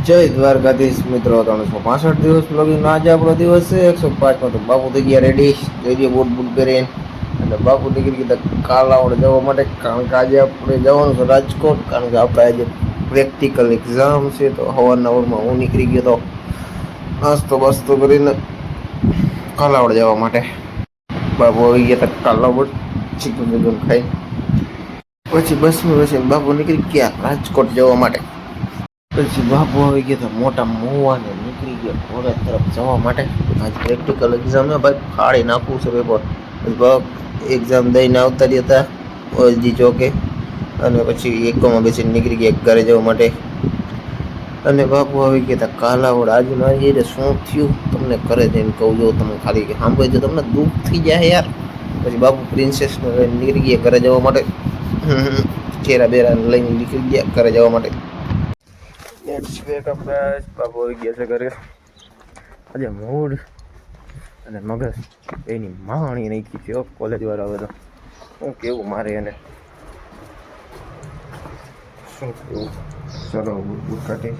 જય દ્વારકાધીશ મિત્રો, 365 દિવસ બ્લોગિંગ. આજે આપણો દિવસ છે 105માં. તો બાપુ થઈ ગયા રેડી, જઈએ બૂટ બૂટ કરીને. અને બાપુ નીકળી ગયા કાલાવડ જવા માટે, કારણ કે આજે આપણે જવાનું છે રાજકોટ. કારણ કે આપણે આજે પ્રેક્ટિકલ એક્ઝામ છે. તો સવારના ઓરમાં હું નીકળી ગયો તો નાસ્તો બાસ્તો કરીને કાલાવડ જવા માટે. બાપુ આવી ગયા હતા કાલાવડ, ચિકન ચિકન ખાઈ. પછી બસમાં બેસીને બાપુ નીકળી ગયા રાજકોટ જવા માટે. પછી બાપુ આવી ગયા હતા મોટા મોવાને, નીકળી ગયા કોલેજ તરફ જવા માટે. આજ પ્રેક્ટિકલ એક્ઝામ ને ભાઈ ફાડી નાખવું છે પેપર. એક્ઝામ દઈને આવતા રહ્યા હતા ઓએલજી ચોકે. અને પછી એકમાં બેસીને નીકળી ગયા ઘરે જવા માટે. અને બાપુ આવી ગયા હતા કાલાવડ. આજે મારી શું થયું તમને ઘરે જઈને કહું. જો તમે ખાલી સાંભળી જો તમને દુઃખ થઈ જાય યાર. પછી બાપુ પ્રિન્સેસને લઈને નીકળી ગયા ઘરે જવા માટે. ચેરા બેરા લઈને નીકળી ગયા ઘરે જવા માટે. બાપુ આવી ગયા છે ઘરે. આજે મૂડ અને મગજ એની માણી નાખી છે કોલેજ વાળા. હવે તો શું કેવું મારે એને, શું કેવું. ચલો બુટ બુટ કાઢી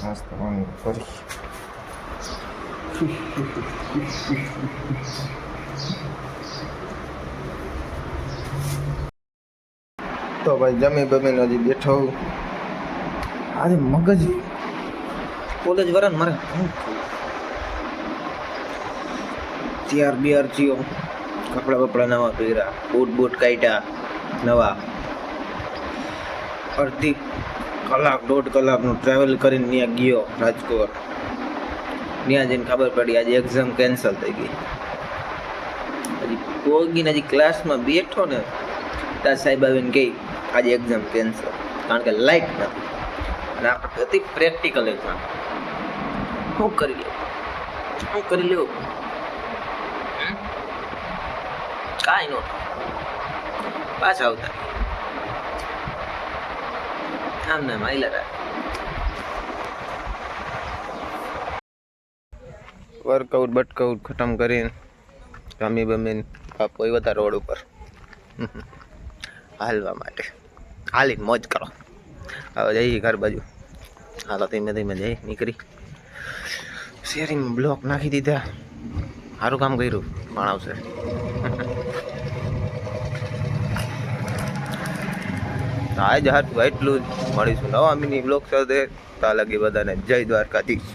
નાસ્તો પાણી કરી. તો ભાઈ જમી બમીને હજી બેઠો. આજે મગજ કોલેજ વાળા મારે તૈયાર બિયાર થયો, કપડા બપડા નવા પહેર્યા, બૂટ બૂટ કાઢ્યા નવા. અડધી કલાક 1.5 કલાકનું ટ્રાવેલ કરીને ત્યાં ગયો રાજકોટ. ત્યાં જઈને ખબર પડી આજે એક્ઝામ કેન્સલ થઈ ગઈ. હજી પોગીને હજી ક્લાસમાં બેઠો ને ત્યાં સાહેબ આવીને કહી આજે એક્ઝામ કેન્સલ, કારણ કે લાઈટ નથી. અને આપણે હતી પ્રેક્ટિકલ એક્ઝામ. શું કરી લેવું કાંઈ નો પાછા આવતા આમ ને માઇલા. વર્કઆઉટ બટકાઉટ ખતમ કરીને રમી બમીને બાપુ આવ્યા હતા રોડ ઉપર હાલવા માટે. હાલી મોજ કરો. હવે જઈએ ઘર બાજુ. હાલો ધીમે ધીમે જઈ નીકળી. શેરિંગ બ્લોક નાખી દીધા. સારું કામ કર્યું, પણ આવશે. આજ હાથ એટલું જ મળીશું નવા મિની બ્લોક સાથે. ત્યાં લગી બધાને જય દ્વારકાધીશ.